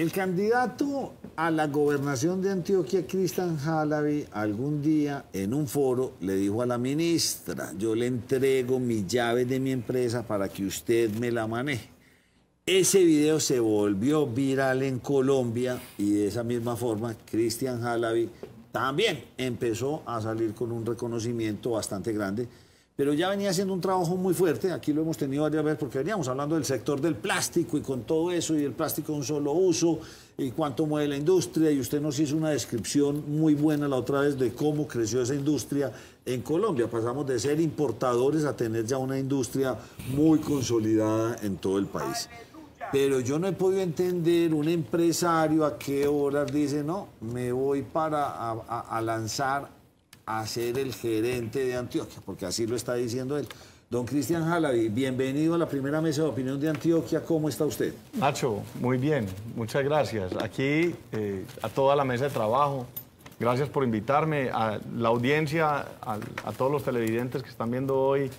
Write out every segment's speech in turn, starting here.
El candidato a la gobernación de Antioquia, Cristian Halaby, algún día en un foro le dijo a la ministra: yo le entrego mis llaves de mi empresa para que usted me la maneje. Ese video se volvió viral en Colombia y de esa misma forma Cristian Halaby también empezó a salir con un reconocimiento bastante grande, pero ya venía haciendo un trabajo muy fuerte. Aquí lo hemos tenido varias veces porque veníamos hablando del sector del plástico y con todo eso, y el plástico de un solo uso, y cuánto mueve la industria, y usted nos hizo una descripción muy buena la otra vez de cómo creció esa industria en Colombia. Pasamos de ser importadores a tener ya una industria muy consolidada en todo el país. Pero yo no he podido entender un empresario a qué horas dice: no, me voy a lanzar a ser el gerente de Antioquia, porque así lo está diciendo él. Don Cristian Halaby, bienvenido a la primera mesa de opinión de Antioquia. ¿Cómo está usted? Nacho, muy bien, muchas gracias. Aquí a toda la mesa de trabajo, gracias por invitarme, a la audiencia, a todos los televidentes que están viendo hoy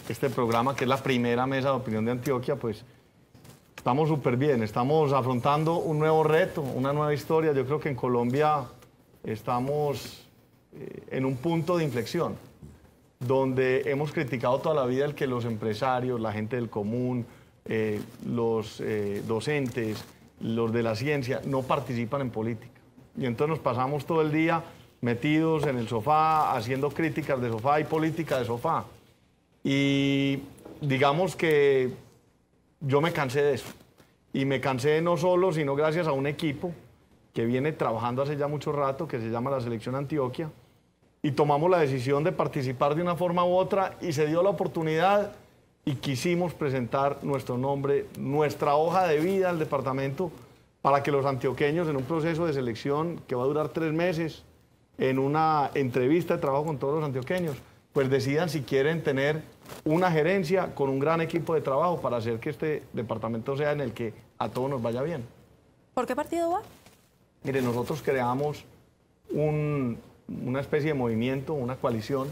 este programa, que es la primera mesa de opinión de Antioquia. Pues estamos súper bien, estamos afrontando un nuevo reto, una nueva historia. Yo creo que en Colombia estamos en un punto de inflexión, donde hemos criticado toda la vida el que los empresarios, la gente del común, los docentes, los de la ciencia, no participan en política. Y entonces nos pasamos todo el día metidos en el sofá, haciendo críticas de sofá y política de sofá. Y digamos que yo me cansé de eso. Y me cansé no solo, sino gracias a un equipo que viene trabajando hace ya mucho rato, que se llama la Selección Antioquia, y tomamos la decisión de participar de una forma u otra, y se dio la oportunidad y quisimos presentar nuestro nombre, nuestra hoja de vida al departamento, para que los antioqueños, en un proceso de selección que va a durar 3 meses, en una entrevista de trabajo con todos los antioqueños, pues decidan si quieren tener una gerencia con un gran equipo de trabajo para hacer que este departamento sea en el que a todos nos vaya bien. ¿Por qué partido va? Mire, nosotros creamos una especie de movimiento, una coalición.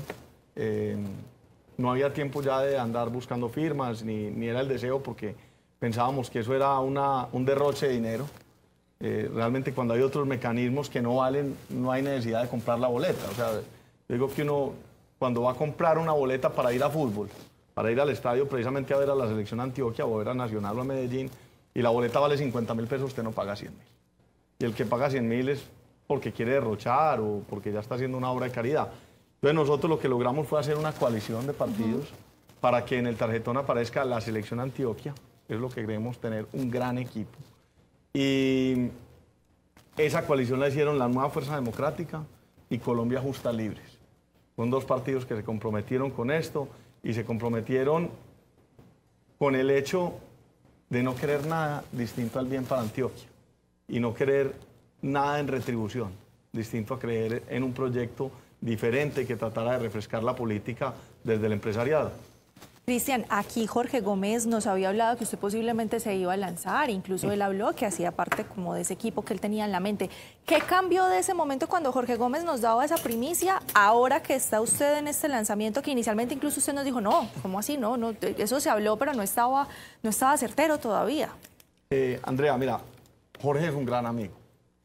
No había tiempo ya de andar buscando firmas, ni era el deseo, porque pensábamos que eso era un derroche de dinero. Realmente, cuando hay otros mecanismos que no valen, no hay necesidad de comprar la boleta. O sea, digo que uno, cuando va a comprar una boleta para ir a fútbol, para ir al estadio precisamente a ver a la Selección Antioquia o a ver a Nacional o a Medellín, y la boleta vale 50.000 pesos, usted no paga 100.000. Y el que paga 100.000 es porque quiere derrochar o porque ya está haciendo una obra de caridad. Entonces nosotros lo que logramos fue hacer una coalición de partidos para que en el tarjetón aparezca la Selección Antioquia. Es lo que queremos, tener un gran equipo. Y esa coalición la hicieron la Nueva Fuerza Democrática y Colombia Justa Libres. Son 2 partidos que se comprometieron con esto y se comprometieron con el hecho de no querer nada distinto al bien para Antioquia y no querer nada en retribución, distinto a creer en un proyecto diferente que tratara de refrescar la política desde el empresariado. Cristian, aquí Jorge Gómez nos había hablado que usted posiblemente se iba a lanzar, incluso él habló que hacía parte como de ese equipo que él tenía en la mente. ¿Qué cambió de ese momento cuando Jorge Gómez nos daba esa primicia, ahora que está usted en este lanzamiento, que inicialmente incluso usted nos dijo: no, ¿cómo así? No, eso se habló, pero no estaba certero todavía? Andrea, mira, Jorge es un gran amigo.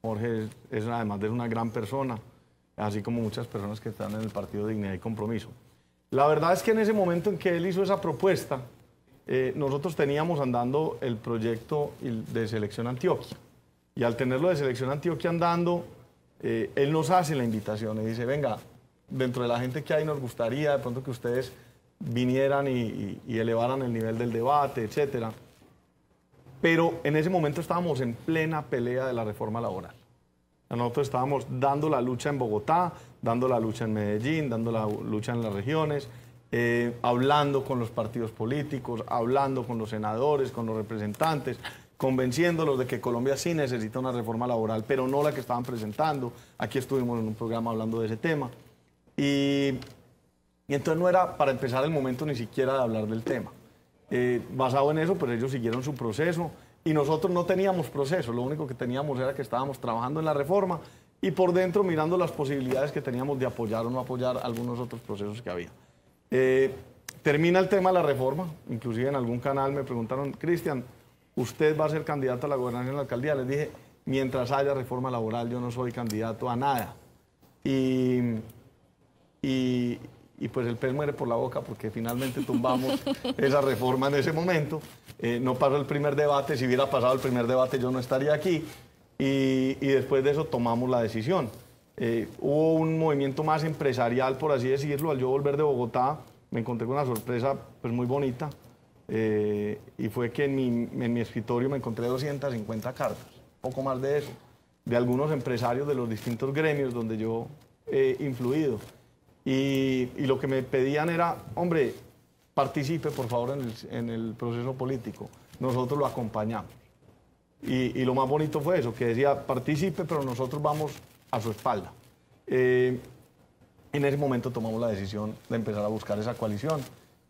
Jorge además de una gran persona, así como muchas personas que están en el Partido Dignidad y Compromiso. La verdad es que en ese momento en que él hizo esa propuesta, nosotros teníamos andando el proyecto de Selección Antioquia. Y al tenerlo de Selección Antioquia andando, él nos hace la invitación y dice: venga, dentro de la gente que hay nos gustaría de pronto que ustedes vinieran y elevaran el nivel del debate, etcétera. Pero en ese momento estábamos en plena pelea de la reforma laboral. Nosotros estábamos dando la lucha en Bogotá, dando la lucha en Medellín, dando la lucha en las regiones, hablando con los partidos políticos, hablando con los senadores, con los representantes, convenciéndolos de que Colombia sí necesita una reforma laboral, pero no la que estaban presentando. Aquí estuvimos en un programa hablando de ese tema. Y entonces no era para empezar el momento ni siquiera de hablar del tema. Basado en eso, pues ellos siguieron su proceso y nosotros no teníamos proceso. Lo único que teníamos era que estábamos trabajando en la reforma y por dentro mirando las posibilidades que teníamos de apoyar o no apoyar algunos otros procesos que había. Termina el tema de la reforma, inclusive en algún canal me preguntaron: Cristian, ¿usted va a ser candidato a la gobernación de la alcaldía? Les dije: mientras haya reforma laboral, yo no soy candidato a nada. Y pues el pez muere por la boca porque finalmente tumbamos esa reforma en ese momento. No pasó el primer debate, si hubiera pasado el primer debate yo no estaría aquí. Y después de eso tomamos la decisión. Hubo un movimiento más empresarial, por así decirlo. Al yo volver de Bogotá me encontré con una sorpresa pues, muy bonita. Y fue que en mi escritorio me encontré 250 cartas, poco más de eso, de algunos empresarios de los distintos gremios donde yo he influido. Y lo que me pedían era, hombre, participe por favor en el proceso político, nosotros lo acompañamos. Y lo más bonito fue eso, que decía, participe, pero nosotros vamos a su espalda. En ese momento tomamos la decisión de empezar a buscar esa coalición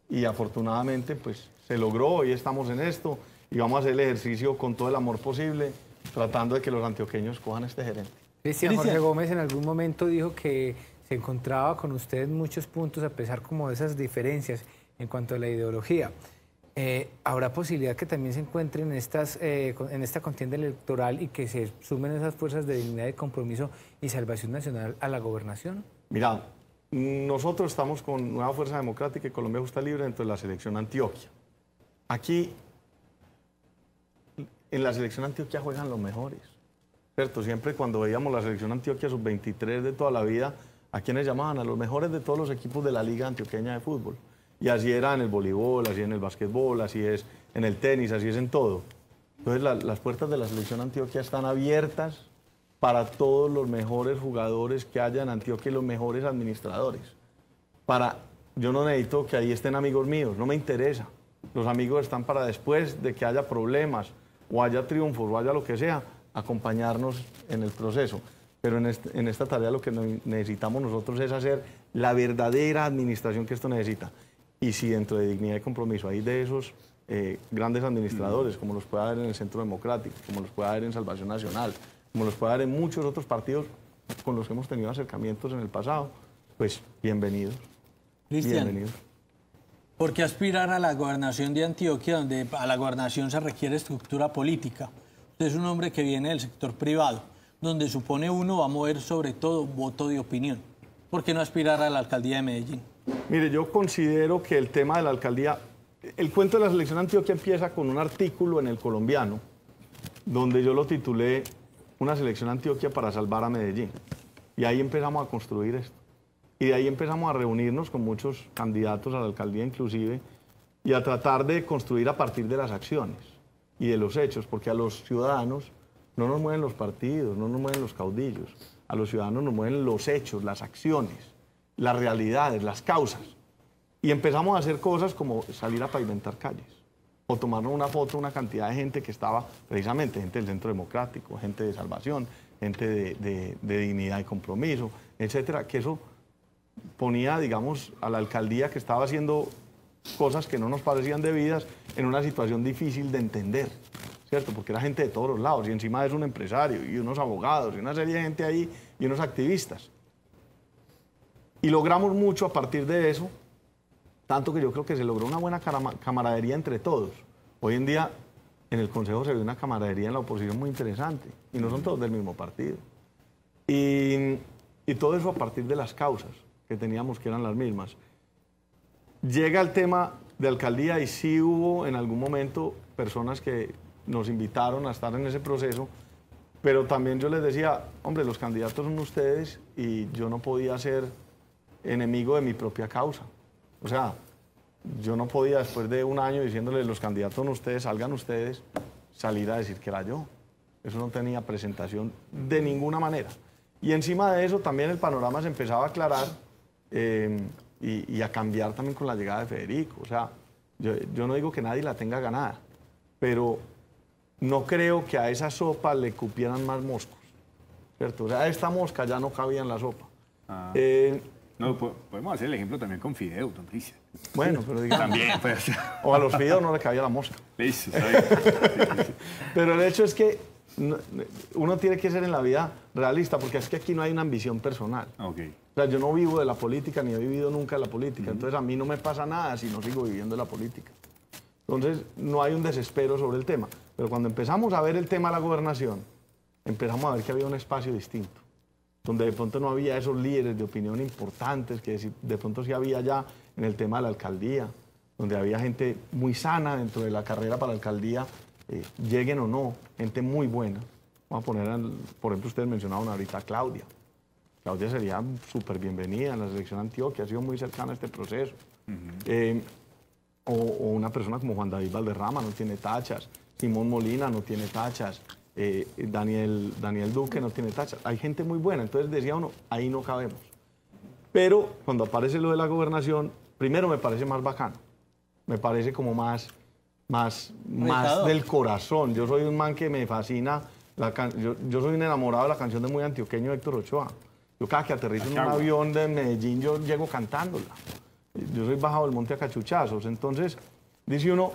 y afortunadamente pues se logró, hoy estamos en esto y vamos a hacer el ejercicio con todo el amor posible, tratando de que los antioqueños cojan este gerente. Cristian, Jorge Gómez en algún momento dijo que se encontraba con usted en muchos puntos a pesar como de esas diferencias en cuanto a la ideología. ¿Habrá posibilidad que también se encuentren en esta contienda electoral y que se sumen esas fuerzas de dignidad y compromiso y salvación nacional a la gobernación? Mira, nosotros estamos con Nueva Fuerza Democrática y Colombia Justa Libre dentro de la selección Antioquia. Aquí, en la selección Antioquia juegan los mejores, ¿cierto? Siempre cuando veíamos la selección Antioquia sub-23 de toda la vida, ¿a quiénes llamaban? A los mejores de todos los equipos de la Liga Antioqueña de Fútbol. Y así era en el voleibol, así en el básquetbol, así es en el tenis, así es en todo. Entonces las puertas de la selección Antioquia están abiertas para todos los mejores jugadores que haya en Antioquia y los mejores administradores. Yo no necesito que ahí estén amigos míos, no me interesa. Los amigos están para después de que haya problemas o haya triunfos o haya lo que sea, acompañarnos en el proceso. Pero en esta tarea lo que necesitamos nosotros es hacer la verdadera administración que esto necesita. Y si dentro de Dignidad y Compromiso hay de esos grandes administradores, como los puede haber en el Centro Democrático, como los puede haber en Salvación Nacional, como los puede haber en muchos otros partidos con los que hemos tenido acercamientos en el pasado, pues bienvenidos. Cristian, Bienvenidos. ¿por qué aspirar a la gobernación de Antioquia, donde a la gobernación se requiere estructura política? Usted es un hombre que viene del sector privado, donde supone uno va a mover sobre todo voto de opinión. ¿Por qué no aspirar a la alcaldía de Medellín? Mire, yo considero que el tema de la alcaldía, el cuento de la selección Antioquia empieza con un artículo en El Colombiano, donde yo lo titulé Una selección Antioquia para salvar a Medellín. Y ahí empezamos a construir esto. Y de ahí empezamos a reunirnos con muchos candidatos a la alcaldía inclusive y a tratar de construir a partir de las acciones y de los hechos, porque a los ciudadanos no nos mueven los partidos, no nos mueven los caudillos, a los ciudadanos nos mueven los hechos, las acciones, las realidades, las causas. Y empezamos a hacer cosas como salir a pavimentar calles o tomarnos una foto, una cantidad de gente que estaba, precisamente gente del Centro Democrático, gente de Salvación, gente de Dignidad y Compromiso, etcétera, que eso ponía, digamos, a la alcaldía que estaba haciendo cosas que no nos parecían debidas en una situación difícil de entender, ¿cierto? Porque era gente de todos los lados y encima de eso un empresario y unos abogados y una serie de gente ahí y unos activistas. Y logramos mucho a partir de eso, tanto que yo creo que se logró una buena camaradería entre todos. Hoy en día en el Consejo se ve una camaradería en la oposición muy interesante y no son todos del mismo partido. Y todo eso a partir de las causas que teníamos, que eran las mismas. Llega el tema de alcaldía y sí hubo en algún momento personas que nos invitaron a estar en ese proceso, pero también yo les decía, hombre, los candidatos son ustedes y yo no podía ser enemigo de mi propia causa. O sea, yo no podía, después de un año diciéndoles los candidatos son ustedes, salgan ustedes, salir a decir que era yo. Eso no tenía presentación de ninguna manera. Y encima de eso también el panorama se empezaba a aclarar y a cambiar también con la llegada de Federico. O sea, yo no digo que nadie la tenga ganada, pero no creo que a esa sopa le cupieran más moscos, ¿cierto? O sea, esta mosca ya no cabía en la sopa. Ah. No, podemos hacer el ejemplo también con Fideo, don Cristian. Bueno, pero digamos... También, pues. O a los fideos no le cabía la mosca. Listo, está bien. Sí. Pero el hecho es que uno tiene que ser en la vida realista, porque es que aquí no hay una ambición personal. Okay. O sea, yo no vivo de la política, ni he vivido nunca de la política. Entonces, a mí no me pasa nada si no sigo viviendo de la política. Entonces, no hay un desespero sobre el tema. Pero cuando empezamos a ver el tema de la gobernación, empezamos a ver que había un espacio distinto, donde de pronto no había esos líderes de opinión importantes, que de pronto sí había ya en el tema de la alcaldía, donde había gente muy sana dentro de la carrera para la alcaldía, lleguen o no, gente muy buena. Vamos a poner, por ejemplo, ustedes mencionaban ahorita a Claudia. Claudia sería súper bienvenida en la selección Antioquia, ha sido muy cercana a este proceso. O una persona como Juan David Valderrama no tiene tachas, Simón Molina no tiene tachas, Daniel Duque no tiene tachas. Hay gente muy buena, entonces decía uno, ahí no cabemos. Pero cuando aparece lo de la gobernación, primero me parece más bacano, me parece como más del corazón. Yo soy un man que me fascina, yo soy un enamorado de la canción de Muy Antioqueño de Héctor Ochoa. Yo cada que aterrizo en un avión de Medellín, yo llego cantándola. Yo soy bajado del monte a cachuchazos. Entonces, dice uno,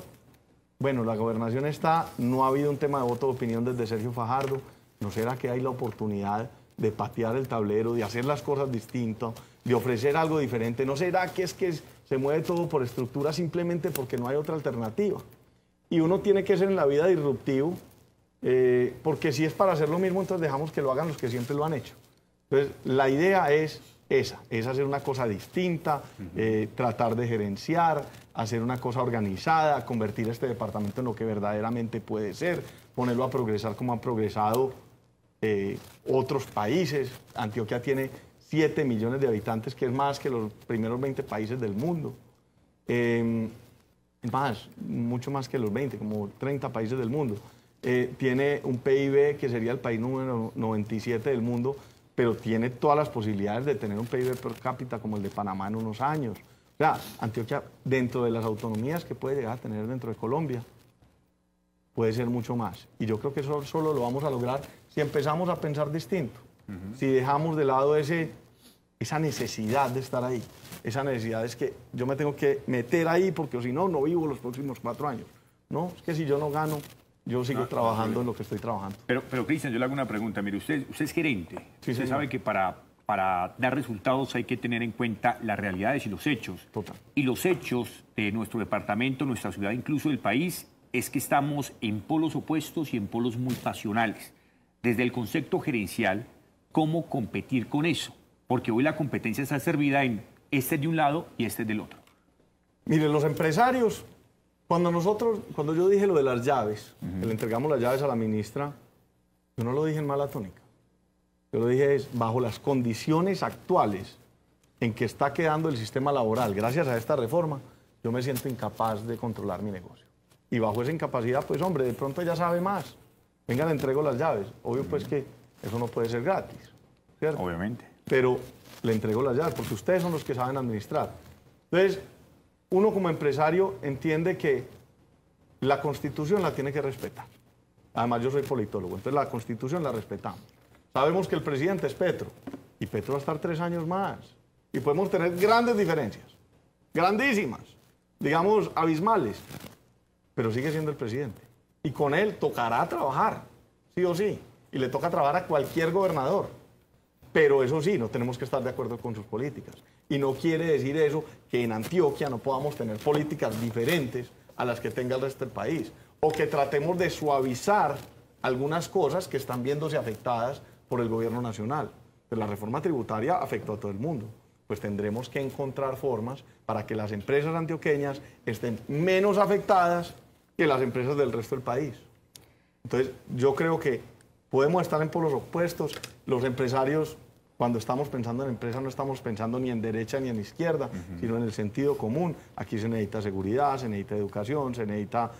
bueno, la gobernación está, no ha habido un tema de voto de opinión desde Sergio Fajardo. ¿No será que hay la oportunidad de patear el tablero, de hacer las cosas distintas, de ofrecer algo diferente? ¿No será que es que se mueve todo por estructura simplemente porque no hay otra alternativa? Y uno tiene que ser en la vida disruptivo, porque si es para hacer lo mismo, entonces dejamos que lo hagan los que siempre lo han hecho. Entonces, la idea es esa, es hacer una cosa distinta, tratar de gerenciar, hacer una cosa organizada, convertir este departamento en lo que verdaderamente puede ser, ponerlo a progresar como han progresado otros países. Antioquia tiene 7 millones de habitantes, que es más que los primeros 20 países del mundo. Mucho más que los 20, como 30 países del mundo. Tiene un PIB que sería el país número 97 del mundo, pero tiene todas las posibilidades de tener un PIB per cápita como el de Panamá en unos años. O sea, Antioquia, dentro de las autonomías que puede llegar a tener dentro de Colombia, puede ser mucho más. Y yo creo que eso solo lo vamos a lograr si empezamos a pensar distinto, si dejamos de lado esa necesidad de estar ahí. Esa necesidad es que yo me tengo que meter ahí porque si no, no vivo los próximos 4 años. No, es que si yo no gano, yo sigo trabajando en lo que estoy trabajando. Pero Cristian, yo le hago una pregunta. Mire, usted es gerente. Sí, usted sabe que para dar resultados hay que tener en cuenta las realidades y los hechos. Total. Y los hechos de nuestro departamento, nuestra ciudad, incluso del país, es que estamos en polos opuestos y en polos muy pasionales. Desde el concepto gerencial, ¿cómo competir con eso? Porque hoy la competencia está servida en este es de un lado y este es del otro. Mire, los empresarios, cuando yo dije lo de las llaves, que le entregamos las llaves a la ministra, yo no lo dije en mala tónica. Yo lo dije bajo las condiciones actuales en que está quedando el sistema laboral, gracias a esta reforma, yo me siento incapaz de controlar mi negocio. Y bajo esa incapacidad, pues hombre, de pronto ella sabe más. Venga, le entrego las llaves. Obvio pues que eso no puede ser gratis, ¿cierto? Obviamente. Pero le entrego las llaves porque ustedes son los que saben administrar. Entonces, uno como empresario entiende que la Constitución la tiene que respetar. Además, yo soy politólogo, entonces la Constitución la respetamos. Sabemos que el presidente es Petro, y Petro va a estar 3 años más. Y podemos tener grandes diferencias, grandísimas, digamos, abismales, pero sigue siendo el presidente. Y con él tocará trabajar, sí o sí, y le toca trabajar a cualquier gobernador. Pero eso sí, no tenemos que estar de acuerdo con sus políticas. Y no quiere decir eso que en Antioquia no podamos tener políticas diferentes a las que tenga el resto del país. O que tratemos de suavizar algunas cosas que están viéndose afectadas por el gobierno nacional. Pero la reforma tributaria afectó a todo el mundo. Pues tendremos que encontrar formas para que las empresas antioqueñas estén menos afectadas que las empresas del resto del país. Entonces, yo creo que podemos estar en polos opuestos. Los empresarios, cuando estamos pensando en empresas, no estamos pensando ni en derecha ni en izquierda, sino en el sentido común. Aquí se necesita seguridad, se necesita educación, se necesita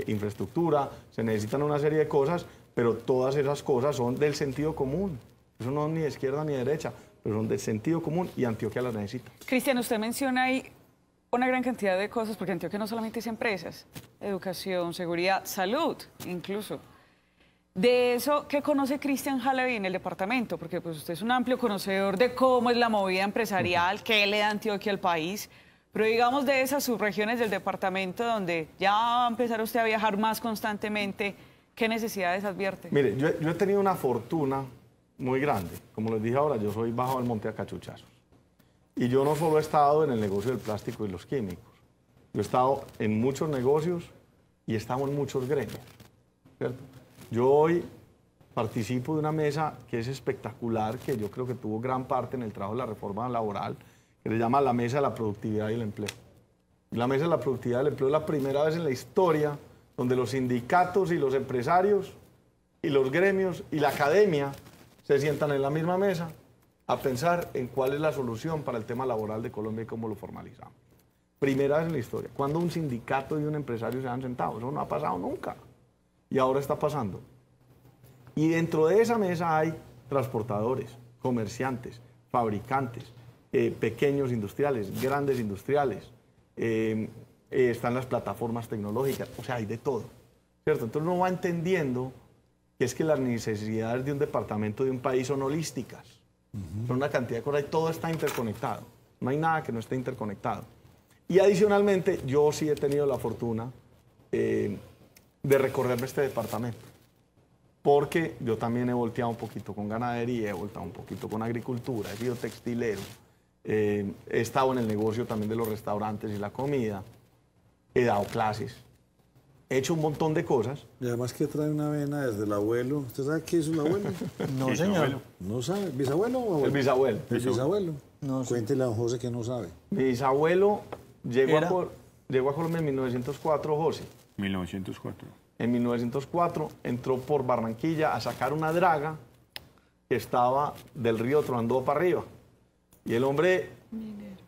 infraestructura, se necesitan una serie de cosas, pero todas esas cosas son del sentido común. Eso no es ni de izquierda ni de derecha, pero son del sentido común y Antioquia las necesita. Cristian, usted menciona ahí una gran cantidad de cosas, porque Antioquia no solamente es empresas, educación, seguridad, salud, incluso. De eso, ¿qué conoce Cristian Halaby en el departamento? Porque pues, usted es un amplio conocedor de cómo es la movida empresarial, qué le da Antioquia al país, pero digamos de esas subregiones del departamento donde ya va a empezar usted a viajar más constantemente, ¿qué necesidades advierte? Mire, yo he tenido una fortuna muy grande. Como les dije ahora, yo soy bajo del monte a cachuchazos. Y yo no solo he estado en el negocio del plástico y los químicos, yo he estado en muchos negocios y he estado en muchos gremios, ¿cierto? Yo hoy participo de una mesa que es espectacular, que yo creo que tuvo gran parte en el trabajo de la reforma laboral, que se llama la Mesa de la Productividad y el Empleo. La Mesa de la Productividad y el Empleo es la primera vez en la historia donde los sindicatos y los empresarios y los gremios y la academia se sientan en la misma mesa a pensar en cuál es la solución para el tema laboral de Colombia y cómo lo formalizamos. Primera vez en la historia. Cuando un sindicato y un empresario se han sentado, eso no ha pasado nunca. Y ahora está pasando. Y dentro de esa mesa hay transportadores, comerciantes, fabricantes, pequeños industriales, grandes industriales, están las plataformas tecnológicas, o sea, hay de todo, ¿cierto? Entonces uno va entendiendo que es que las necesidades de un departamento, de un país son holísticas, son una cantidad de cosas y todo está interconectado, no hay nada que no esté interconectado. Y adicionalmente, yo sí he tenido la fortuna de recorrerme este departamento, porque yo también he volteado un poquito con ganadería, he volteado un poquito con agricultura, he sido textilero, he estado en el negocio también de los restaurantes y la comida, he dado clases, he hecho un montón de cosas. Y además que trae una vena desde el abuelo. ¿Usted sabe qué es un abuelo? No, señor. ¿No sabe? ¿Bisabuelo o abuelo? El bisabuelo. El bisabuelo. No sé. Cuéntele a don José que no sabe. Mi bisabuelo llegó Era- a Colombia en 1904, José. 1904. En 1904 entró por Barranquilla a sacar una draga que estaba del río Troandó para arriba. Y el hombre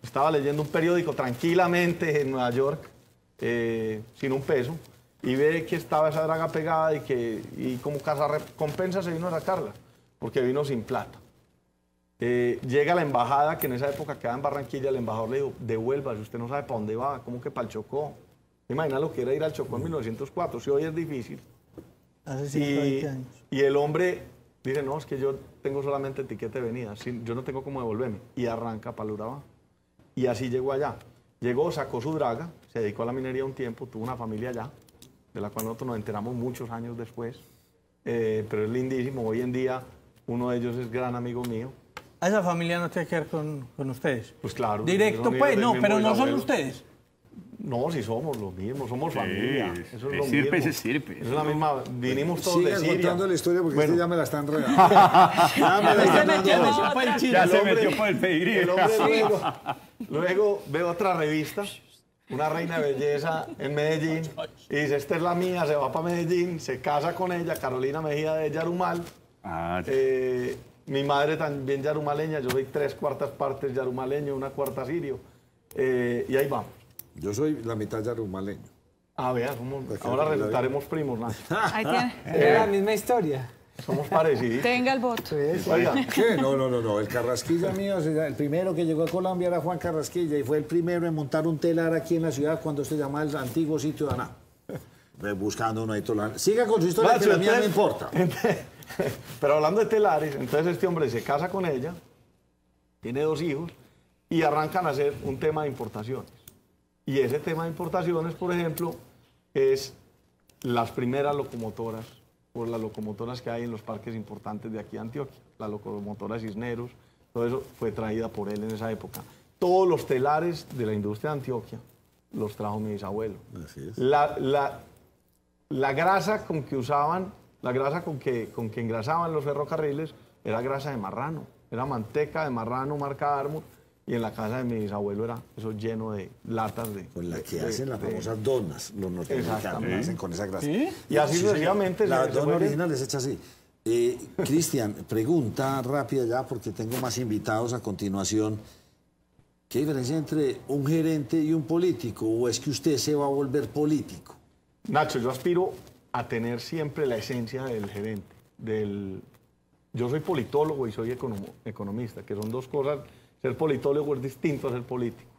estaba leyendo un periódico tranquilamente en Nueva York, sin un peso, y ve que estaba esa draga pegada y como cazarrecompensa se vino a sacarla, porque vino sin plata. Llega a la embajada, que en esa época quedaba en Barranquilla, el embajador le dijo, devuélvase, usted no sabe para dónde va, ¿cómo que para el Chocó? Imagina lo que era ir al Chocó en 1904, si hoy es difícil. Hace 120 años. Y el hombre dice, no, es que yo tengo solamente etiquete de venida, yo no tengo cómo devolverme. Y arranca para el Urabá. Y así llegó allá. Llegó, sacó su draga, se dedicó a la minería un tiempo, tuvo una familia allá, de la cual nosotros nos enteramos muchos años después. Pero es lindísimo. Hoy en día uno de ellos es gran amigo mío. ¿A esa familia no tiene que ver con ustedes? Pues claro. Directo, son hijos pues, del no, mismo pero no son bisabuelo. ustedes. No, si somos los mismos, somos familia. Eso es lo sirpe, mismo. se sirpe. Eso es la misma, vinimos todos de Siga Siria. contando la historia porque Bueno. este ya me la están regando. Ya me la Se están metió dando. en otra. Ya El se hombre- metió por el pedigrí. El hombre luego veo otra revista, una reina de belleza en Medellín, y dice, esta es la mía, se va para Medellín, se casa con ella, Carolina Mejía de Yarumal. Ah, Mi madre también yarumaleña, yo soy 3/4 partes yarumaleño, 1/4 sirio. Y ahí vamos. Yo soy la mitad yarumaleño. Ah, vea, ahora resultaremos primos, Nacho. Ahí tiene. Era la misma historia. Somos parecidos. Tenga el voto. Oiga, ¿Qué? No. El Carrasquilla mío, o sea, el primero que llegó a Colombia era Juan Carrasquilla y fue el primero en montar un telar aquí en la ciudad cuando se llamaba el antiguo sitio de Aná. Buscando uno ahí todo. Siga con su historia, que Nacho, la mía no entonces- importa. Pero hablando de telares, entonces este hombre se casa con ella, tiene 2 hijos y arrancan a hacer un tema de importaciones. Y ese tema de importaciones, por ejemplo, es las primeras locomotoras, o las locomotoras que hay en los parques importantes de aquí de Antioquia. La locomotora Cisneros, todo eso fue traída por él en esa época. Todos los telares de la industria de Antioquia los trajo mi bisabuelo. Así es. La grasa con que usaban, la grasa con que engrasaban los ferrocarriles era grasa de marrano, era manteca de marrano marca Armour, y en la casa de mi bisabuelo era eso lleno de latas de... Con la que de- hacen las de- famosas donas, los norteamericanos Exactamente. hacen con esa grasa. Y así sucesivamente. La se dona fueron- original es hecha así. Cristian, pregunta rápida ya porque tengo más invitados a continuación. ¿Qué diferencia entre un gerente y un político? ¿O es que usted se va a volver político? Nacho, yo aspiro a tener siempre la esencia del gerente. Yo soy politólogo y soy economista, que son 2 cosas. Ser politólogo es distinto a ser político.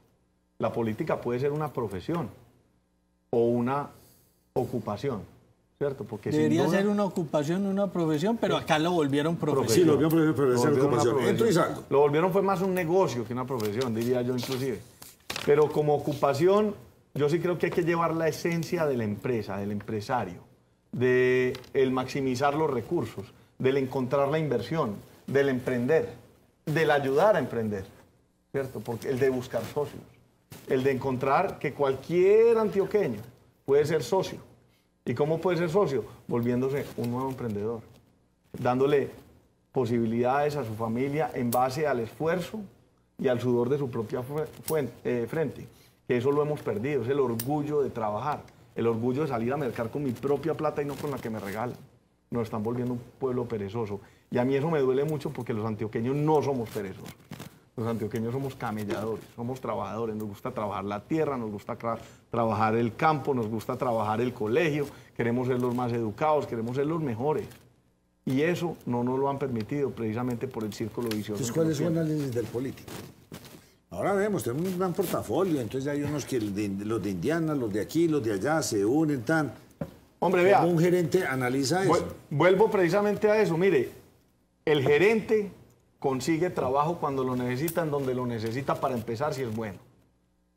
La política puede ser una profesión o una ocupación, ¿cierto? Porque sin Debería duda- ser una ocupación, una profesión, pero acá lo volvieron profesión. Sí, lo vio, pero Lo es volvieron una ocupación. profesión. Entro y salgo. Lo volvieron fue más un negocio que una profesión, diría yo inclusive. Pero como ocupación, yo sí creo que hay que llevar la esencia de la empresa, del empresario, de el maximizar los recursos, del encontrar la inversión, del emprender, del ayudar a emprender, ¿cierto? Porque el de buscar socios, el de encontrar que cualquier antioqueño puede ser socio. ¿Y cómo puede ser socio? Volviéndose un nuevo emprendedor. dándole posibilidades a su familia en base al esfuerzo y al sudor de su propia frente. Que eso lo hemos perdido, es el orgullo de trabajar, el orgullo de salir a mercar con mi propia plata y no con la que me regalan. Nos están volviendo un pueblo perezoso. Y a mí eso me duele mucho porque los antioqueños no somos perezosos. Los antioqueños somos camelladores, somos trabajadores, nos gusta trabajar la tierra, nos gusta trabajar el campo, nos gusta trabajar el colegio, queremos ser los más educados, queremos ser los mejores. Y eso no nos lo han permitido precisamente por el círculo vicioso. Entonces, ¿cuál es su análisis del político? Ahora vemos, tenemos un gran portafolio, entonces hay unos que los de Indiana, los de aquí, los de allá, se unen, tan... Hombre, vea, ¿cómo un gerente analiza eso? Vuelvo precisamente a eso, mire, el gerente consigue trabajo cuando lo necesita, en donde lo necesita para empezar, si es bueno.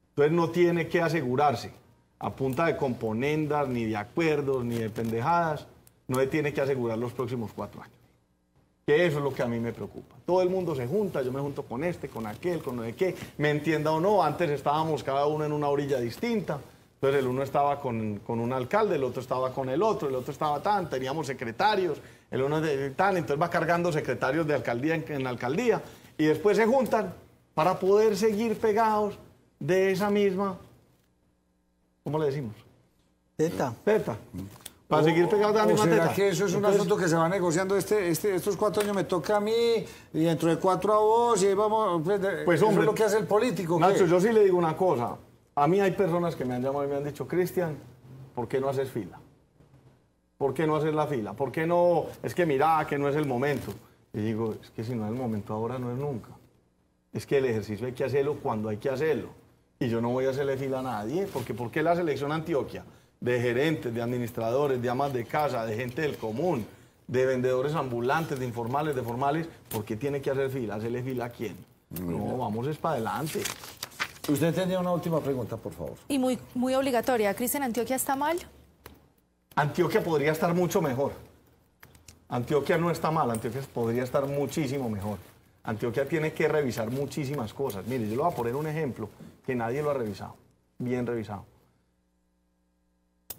Entonces no tiene que asegurarse a punta de componendas, ni de acuerdos, ni de pendejadas, no le tiene que asegurar los próximos 4 años. Que eso es lo que a mí me preocupa. Todo el mundo se junta, yo me junto con este, con aquel, con no sé qué, me entienda o no, antes estábamos cada uno en una orilla distinta, entonces el uno estaba con un alcalde, el otro estaba con el otro estaba tan, teníamos secretarios, el uno de tan, entonces va cargando secretarios de alcaldía en alcaldía, y después se juntan para poder seguir pegados de esa misma, ¿cómo le decimos? Teta. Teta. Para seguir pegados de la misma ¿será teta. que eso es un asunto que se va negociando? Estos 4 años me toca a mí, y dentro de 4 a vos, y ahí vamos... Pues, hombre, eso es lo que hace el político. ¿qué? Nacho, yo sí le digo una cosa. A mí hay personas que me han llamado y me han dicho, Cristian, ¿por qué no haces fila? ¿Por qué no haces la fila? ¿Por qué no? Es que mira, que no es el momento. Y digo, es que si no es el momento ahora, no es nunca. Es que el ejercicio hay que hacerlo cuando hay que hacerlo. Y yo no voy a hacerle fila a nadie, porque ¿por qué la selección Antioquia? De gerentes, de administradores, de amas de casa, de gente del común, de vendedores ambulantes, de informales, de formales, ¿por qué tiene que hacer fila? ¿Hacerle fila a quién? No, vamos es para adelante. Usted tenía una última pregunta, por favor. Y muy obligatoria. ¿Cristian, Antioquia está mal? Antioquia podría estar mucho mejor. Antioquia no está mal, Antioquia podría estar muchísimo mejor. Antioquia tiene que revisar muchísimas cosas. Mire, yo le voy a poner un ejemplo que nadie lo ha revisado, bien revisado.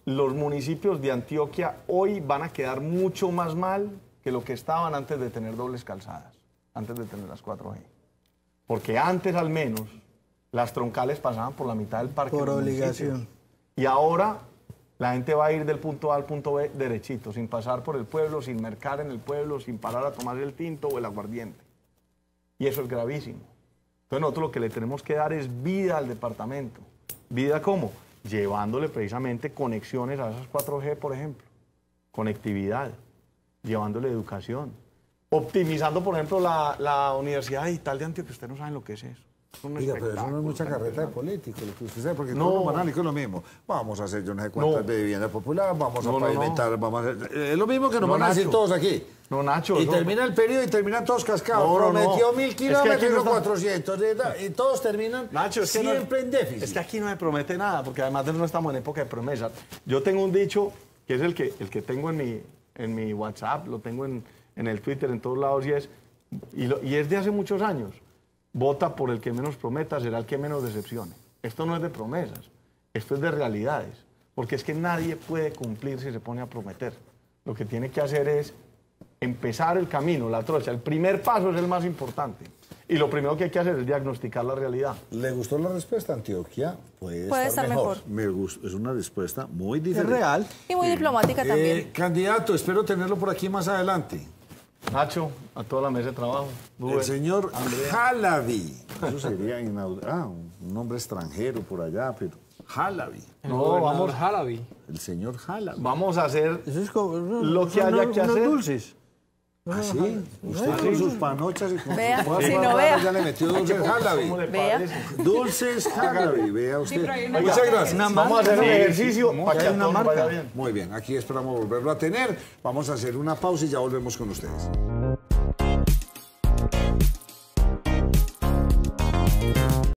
Los municipios de Antioquia hoy van a quedar mucho más mal que lo que estaban antes de tener dobles calzadas, antes de tener las 4G. Porque antes al menos las troncales pasaban por la mitad del parque. Por obligación. Y ahora la gente va a ir del punto A al punto B derechito, sin pasar por el pueblo, sin mercar en el pueblo, sin parar a tomar el tinto o el aguardiente. Y eso es gravísimo. Entonces nosotros lo que le tenemos que dar es vida al departamento. ¿Vida cómo? Llevándole precisamente conexiones a esas 4G, por ejemplo. Conectividad. Llevándole educación. Optimizando, por ejemplo, la Universidad Digital de Antioquia. Ustedes no saben lo que es eso. Oiga, pero eso no es mucha carreta de político, lo que usted sabe, porque No. todos los manálicos es lo mismo. Vamos a hacer yo no sé cuántas de vivienda popular, vamos a pavimentar, vamos a hacer... Es lo mismo que nos No, van a decir Nacho. todos aquí. No, Nacho. Y no. termina el periodo y terminan todos cascados. No, no, Prometió no. 1000 Es que aquí kilómetros, no está- 400. Y todos terminan Nacho, es que siempre no, en déficit. Es que aquí no me promete nada, porque además no estamos en época de promesas. Yo tengo un dicho, que es el que tengo en mi WhatsApp, lo tengo en el Twitter, en todos lados, y es de hace muchos años. Vota por el que menos prometa, será el que menos decepcione. Esto no es de promesas, esto es de realidades. Porque es que nadie puede cumplir si se pone a prometer. Lo que tiene que hacer es empezar el camino, la trocha. El primer paso es el más importante. Y lo primero que hay que hacer es diagnosticar la realidad. ¿Le gustó la respuesta, Antioquia? Puede estar mejor. Me gustó, es una respuesta muy Es diferente. real. Y muy diplomática también. Candidato, espero tenerlo por aquí más adelante. Nacho, a toda la mesa de trabajo. El señor Halabi. Eso sería un nombre extranjero por allá, pero Halabi. No, vamos, Halabi. El señor Halabi. vamos a hacer Eso es como lo que haya que unos hacer. dulces. ¿Ah, sí? Usted con sus panochas y con Vea, sus si cosas no raras vea. ya le metió dulces Halabi. ¿Cómo le Vea. parece? Dulces Halabi, vea usted. pero hay una Muchas marca. gracias. Vamos a hacer un ejercicio Sí, para que hay a una todos nos vaya marca. bien. Muy bien, aquí esperamos volverlo a tener. Vamos a hacer una pausa y ya volvemos con ustedes.